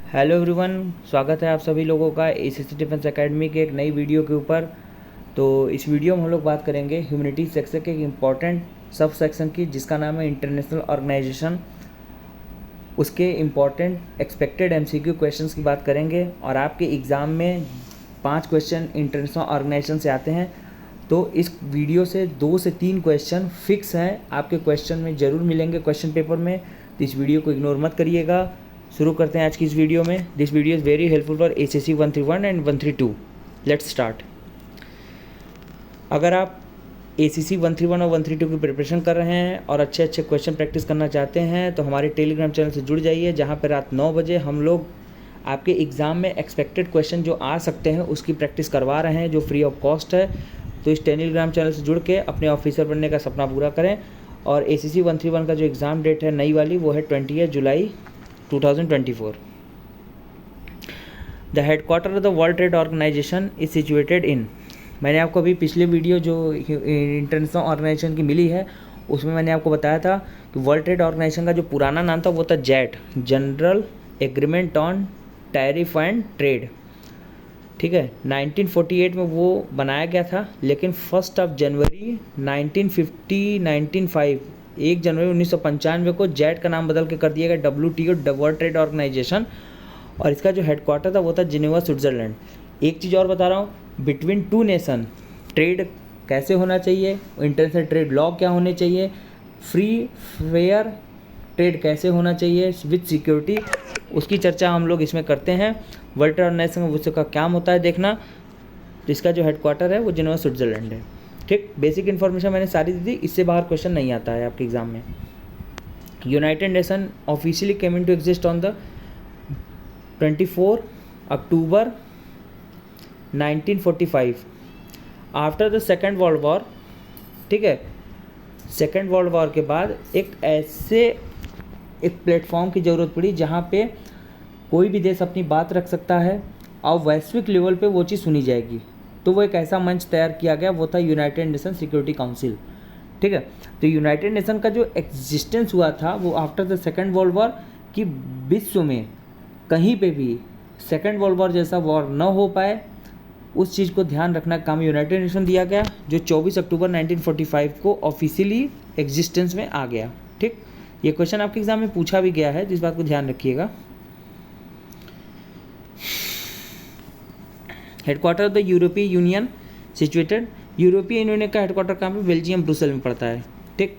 Hello everyone, स्वागत है आप सभी लोगों का एसीसी डिफेंस एकेडमी के एक नई वीडियो के ऊपर। तो इस वीडियो में हम लोग बात करेंगे ह्यूमैनिटी सेक्शन के एक इम्पॉर्टेंट सब सेक्शन की, जिसका नाम है इंटरनेशनल ऑर्गेनाइजेशन। उसके इम्पॉर्टेंट एक्सपेक्टेड एमसीक्यू क्वेश्चंस की बात करेंगे और आपके एग्ज़ाम में 5 क्वेश्चन इंटरनेशनल ऑर्गेनाइजेशन से आते हैं। तो इस वीडियो से 2 से 3 क्वेश्चन फिक्स हैं, आपके क्वेश्चन में ज़रूर मिलेंगे क्वेश्चन पेपर में, तो इस वीडियो को इग्नोर मत करिएगा। शुरू करते हैं आज की इस वीडियो में। This video is very helpful for SSC 131 and 132। Let's start. अगर आप एसीसी 131 और 132 की प्रिपरेशन कर रहे हैं और अच्छे अच्छे क्वेश्चन प्रैक्टिस करना चाहते हैं तो हमारे टेलीग्राम चैनल से जुड़ जाइए, जहां पर रात 9 बजे हम लोग आपके एग्ज़ाम में एक्सपेक्टेड क्वेश्चन जो आ सकते हैं उसकी प्रैक्टिस करवा रहे हैं, जो फ्री ऑफ कॉस्ट है। तो इस टेलीग्राम चैनल से जुड़ के अपने ऑफिसर बनने का सपना पूरा करें। और एसीसी 131 का जो एग्ज़ाम डेट है नई वाली, वो है 20 जुलाई 2024। The headquarter of the world trade organisation is situated in. मैंने आपको अभी पिछले वीडियो जो इंटरनेशनल ऑर्गेनाइजेशन की मिली है उसमें मैंने आपको बताया था कि वर्ल्ड ट्रेड ऑर्गेनाइजेशन का जो पुराना नाम था वो था jet, general agreement on tariff and trade. ठीक है, 1948 में वो बनाया गया था, लेकिन 1 जनवरी 1995 1 जनवरी 1995 को जेट का नाम बदल के कर दिया गया WTO, वर्ल्ड ट्रेड ऑर्गेनाइजेशन। और इसका जो हेडक्वार्टर था वो था जिनेवा, स्विट्ज़रलैंड। एक चीज़ और बता रहा हूँ, बिटवीन टू नेशन ट्रेड कैसे होना चाहिए, इंटरनेशनल ट्रेड लॉ क्या होने चाहिए, फ्री फेयर ट्रेड कैसे होना चाहिए विद सिक्योरिटी, उसकी चर्चा हम लोग इसमें करते हैं। वर्ल्ड ट्रेड ऑर्गेनाइजेशन उसका काम होता है देखना। तो इसका जो हेडक्वार्टर है वो जिनेवा, स्विट्ज़रलैंड है। ठीक, बेसिक इन्फॉर्मेशन मैंने सारी दी थी, इससे बाहर क्वेश्चन नहीं आता है आपके एग्जाम में। United Nation officially came into exist on the 24 October 1945 after the second world war. ठीक है, सेकेंड वर्ल्ड वॉर के बाद एक प्लेटफॉर्म की ज़रूरत पड़ी जहाँ पे कोई भी देश अपनी बात रख सकता है और वैश्विक लेवल पे वो चीज़ सुनी जाएगी। तो वो एक ऐसा मंच तैयार किया गया, वो था यूनाइटेड नेशन सिक्योरिटी काउंसिल। ठीक है, तो यूनाइटेड नेशन का जो एग्जिस्टेंस हुआ था वो after the second world war, कि विश्व में कहीं पे भी सेकेंड वर्ल्ड वॉर जैसा वॉर न हो पाए, उस चीज़ को ध्यान रखना का काम यूनाइटेड नेशन दिया गया, जो 24 अक्टूबर 1945 को ऑफिशियली एग्जिस्टेंस में आ गया। ठीक, ये क्वेश्चन आपके एग्जाम में पूछा भी गया है, जिस बात को ध्यान रखिएगा। हेडक्वार्टर ऑफ द यूरोपीय यूनियन सिचुएटेड। यूरोपीय यूनियन का हेडक्वार्टर कहाँ पे? बेल्जियम, ब्रुसेल में पड़ता है। ठीक,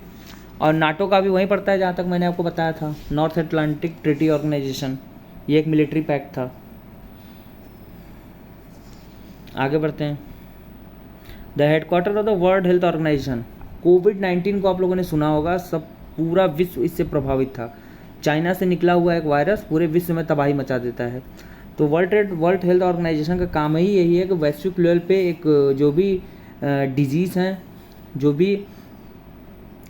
और नाटो का भी वहीं पड़ता है जहाँ तक मैंने आपको बताया था, नॉर्थ अटलांटिक ट्रीटी ऑर्गेनाइजेशन। ये एक मिलिट्री पैक्ट था। आगे बढ़ते हैं। The headquarter of the world health organization. कोविड-19 को आप लोगों ने सुना होगा, सब पूरा विश्व इससे प्रभावित था। चाइना से निकला हुआ एक वायरस पूरे विश्व में तबाही मचा देता है। तो वर्ल्ड हेल्थ ऑर्गेनाइजेशन का काम ही यही है कि वैश्विक लेवल पे एक जो भी डिजीज़ हैं, जो भी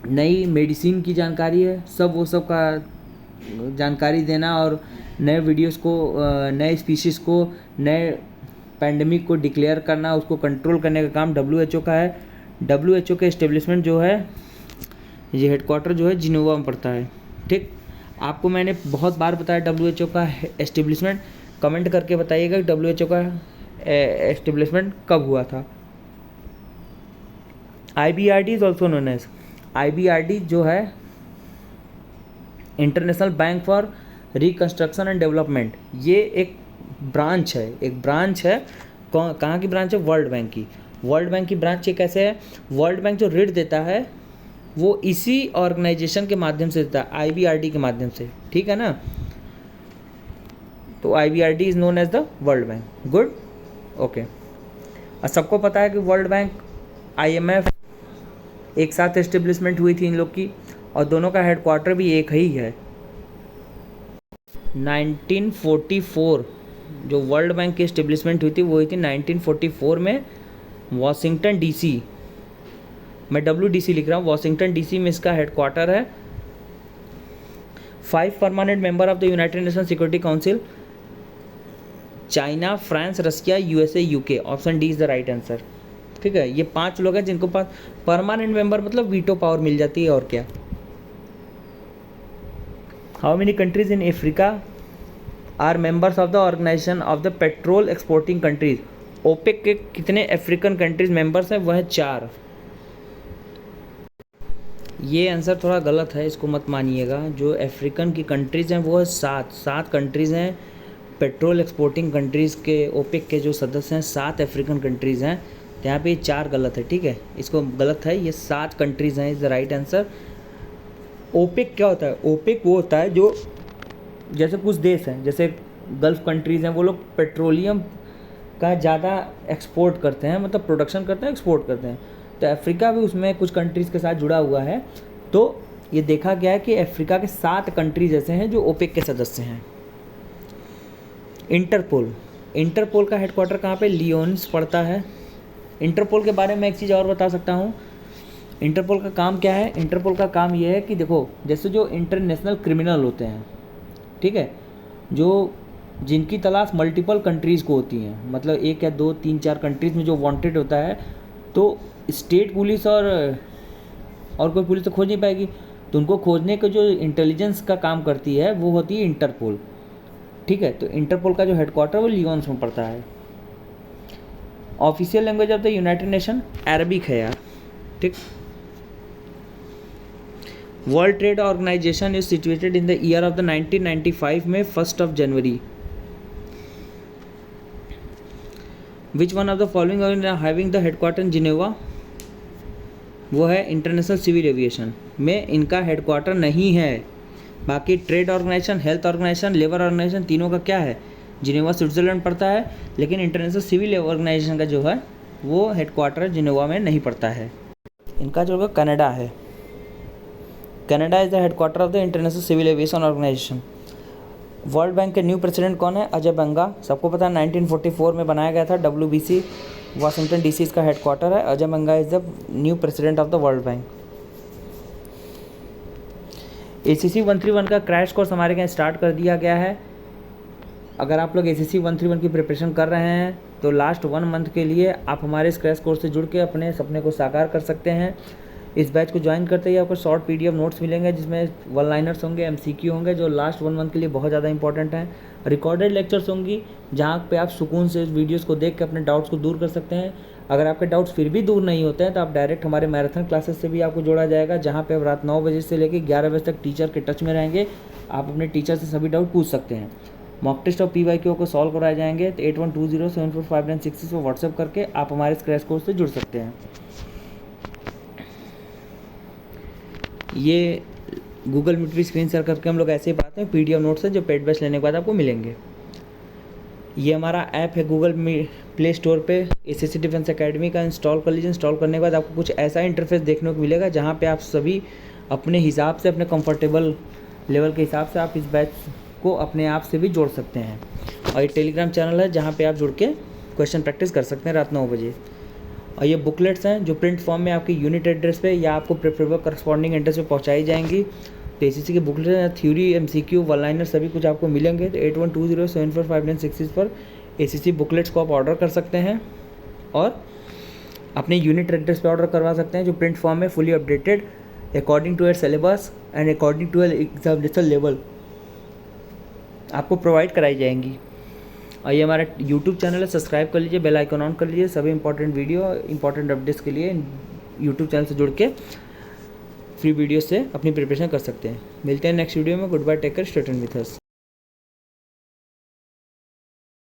नई मेडिसिन की जानकारी है, वो सब का जानकारी देना और नए वीडियोस को, नए स्पीशीज़ को, नए पैंडमिक को डिक्लेयर करना, उसको कंट्रोल करने का काम WHO का है। WHO के इस्टेब्लिशमेंट जो है, ये हेडक्वार्टर जो है जिनेवा में पड़ता है। ठीक, आपको मैंने बहुत बार बताया WHO का इस्टेब्लिशमेंट। कमेंट करके बताइएगा WHO का इस्टेब्लिशमेंट कब हुआ था। IBRD is also known as, IBRD जो है international bank for reconstruction and development, ये एक ब्रांच है। कहाँ की ब्रांच है? वर्ल्ड बैंक की। वर्ल्ड बैंक की ब्रांच ये कैसे है? वर्ल्ड बैंक जो ऋण देता है वो इसी ऑर्गेनाइजेशन के माध्यम से देता है, IBRD के माध्यम से। ठीक है ना, तो IBRD is known as the world bank. Good, okay. और सबको पता है कि वर्ल्ड बैंक, IMF एक साथ एस्टेब्लिशमेंट हुई थी इन लोग की, और दोनों का हेडक्वार्टर भी एक ही है। 1944 जो वर्ल्ड बैंक की एस्टेब्लिशमेंट हुई थी वो हुई थी 1944 में वॉशिंगटन DC। मैं WDC लिख रहा हूँ, वॉशिंगटन DC में इसका हेडक्वार्टर है। 5 permanent member of the United Nation security council, China, France, Russia, USA, UK। Option D is the right answer. ठीक है, ये 5 लोग हैं जिनको पास परमानेंट मेंबर मतलब वीटो पावर मिल जाती है, और क्या। How many countries in Africa are members of the organisation of the petrol exporting countries. OPEC के कितने अफ्रीकन कंट्रीज मेंबर्स हैं? वह है 4। ये आंसर थोड़ा गलत है, इसको मत मानिएगा। जो अफ्रीकन की कंट्रीज़ हैं वो है 7 कंट्रीज़ हैं पेट्रोल एक्सपोर्टिंग कंट्रीज़ के। ओपेक के जो सदस्य हैं 7 अफ्रीकन कंट्रीज़ हैं, तो यहाँ पे 4 गलत है, ठीक है, इसको गलत है, ये 7 कंट्रीज़ हैं, is the right answer. OPEC क्या होता है? ओपेक वो होता है जो, जैसे कुछ देश हैं, जैसे गल्फ़ कंट्रीज़ हैं, वो लोग पेट्रोलियम का ज़्यादा एक्सपोर्ट करते हैं, मतलब प्रोडक्शन करते हैं, एक्सपोर्ट करते हैं। तो अफ्रीका भी उसमें कुछ कंट्रीज़ के साथ जुड़ा हुआ है। तो ये देखा गया है कि अफ्रीका के 7 कंट्रीज ऐसे हैं जो ओपेक के सदस्य हैं। इंटरपोल का हेडक्वार्टर कहाँ पे? लियोन्स पड़ता है। इंटरपोल के बारे में एक चीज़ और बता सकता हूँ। इंटरपोल का काम क्या है? इंटरपोल का काम ये है कि देखो, जैसे जो इंटरनेशनल क्रिमिनल होते हैं, ठीक है, जो जिनकी तलाश मल्टीपल कंट्रीज़ को होती हैं, मतलब 1 या 2, 3, 4 कंट्रीज़ में जो वांटेड होता है, तो स्टेट पुलिस और कोई पुलिस तो खोज नहीं पाएगी, तो उनको खोजने का जो इंटेलिजेंस का काम करती है वो होती है इंटरपोल, ठीक है। तो इंटरपोल का जो हेडक्वार्टर वो लियोन्स में पड़ता है। Official language of the United nation Arabic है यार, ठीक। World trade organisation is situated in the year of the 1995 में 1 जनवरी। Which one of the following are having the headquarter in Geneva? वो है इंटरनेशनल सिविल एविएशन में इनका headquarter नहीं है। बाकी trade organisation, health organisation, labour organisation, तीनों का क्या है? जिनेवा स्विट्ज़रलैंड पड़ता है, लेकिन इंटरनेशनल सिविल ऑर्गेनाइजेशन का जो है वो हेडक्वार्टर जिनेवा में नहीं पड़ता है। इनका जो है कनाडा है। Canada is the headquarter of the international civil aviation organisation. World bank के न्यू प्रेसिडेंट कौन है? अजय बंगा। सबको पता है 1944 में बनाया गया था। WBC वाशिंगटन DC इसका हेडक्वार्टर है। Ajay Banga is the new president of the world bank. ACC 131 का क्रैश कोर्स हमारे यहाँ स्टार्ट कर दिया गया है। अगर आप लोग ACC 131 की प्रिपरेशन कर रहे हैं तो लास्ट 1 मंथ के लिए आप हमारे इस क्रैश कोर्स से जुड़ के अपने सपने को साकार कर सकते हैं। इस बैच को ज्वाइन करते ही आपको शॉर्ट PDF नोट्स मिलेंगे, जिसमें 1 लाइनर्स होंगे, MCQ होंगे, जो लास्ट 1 मंथ के लिए बहुत ज़्यादा इंपॉर्टेंट हैं। रिकॉर्डेड लेक्चर्स होंगी, जहाँ पे आप सुकून से इस वीडियोस को देख के अपने डाउट्स को दूर कर सकते हैं। अगर आपके डाउट्स फिर भी दूर नहीं होते हैं तो आप डायरेक्ट हमारे मैराथन क्लासेस से भी आपको जोड़ा जाएगा, जहाँ पे आप रात 9 बजे से लेकर 11 बजे तक टीचर के टच में रहेंगे। आप अपने टीचर से सभी डाउट पूछ सकते हैं। मॉक टेस्ट और PYQ को सॉल्व कराए जाएंगे। तो 8120745966 पर व्हाट्सएप करके आप हमारे इस क्रैश कोर्स से जुड़ सकते हैं। ये गूगल मीट पर स्क्रीन शेयर करके हम लोग ऐसे ही पढ़ाते हैं। PDF नोट्स है जो पेड बैच लेने के बाद आपको मिलेंगे। ये हमारा ऐप है गूगल प्ले स्टोर पे, ACC डिफेंस एकेडमी का। इंस्टॉल कर लीजिए। इंस्टॉल करने के बाद आपको कुछ ऐसा इंटरफेस देखने को मिलेगा, जहाँ पे आप सभी अपने हिसाब से, अपने कंफर्टेबल लेवल के हिसाब से आप इस बैच को अपने आप से भी जोड़ सकते हैं। और ये टेलीग्राम चैनल है, जहाँ पे आप जुड़ के क्वेश्चन प्रैक्टिस कर सकते हैं रात 9 बजे। और ये बुकलेट्स हैं जो प्रिंट फॉर्म में आपकी यूनिट एड्रेस पे या आपको प्रेफरेबल करस्पॉन्डिंग एड्रेस पे पहुंचाई जाएंगी। तो ACC के बुकलेट, थ्योरी, MCQ, 1 लाइनर सभी कुछ आपको मिलेंगे। तो 8120745966 पर ACC बुकलेट्स को आप ऑर्डर कर सकते हैं और अपने यूनिट एड्रेस पे ऑर्डर करवा सकते हैं, जो प्रिंट फॉर्म में fully updated according to your syllabus and according to your examination level आपको प्रोवाइड कराई जाएंगी। और ये हमारा YouTube चैनल है, सब्सक्राइब कर लीजिए, बेल आइकन ऑन कर लीजिए। सभी इंपॉर्टेंट वीडियो, इंपॉर्टेंट अपडेट्स के लिए YouTube चैनल से जुड़ के फ्री वीडियो से अपनी प्रिपरेशन कर सकते हैं। मिलते हैं नेक्स्ट वीडियो में। Goodbye, take care, stay tuned with us.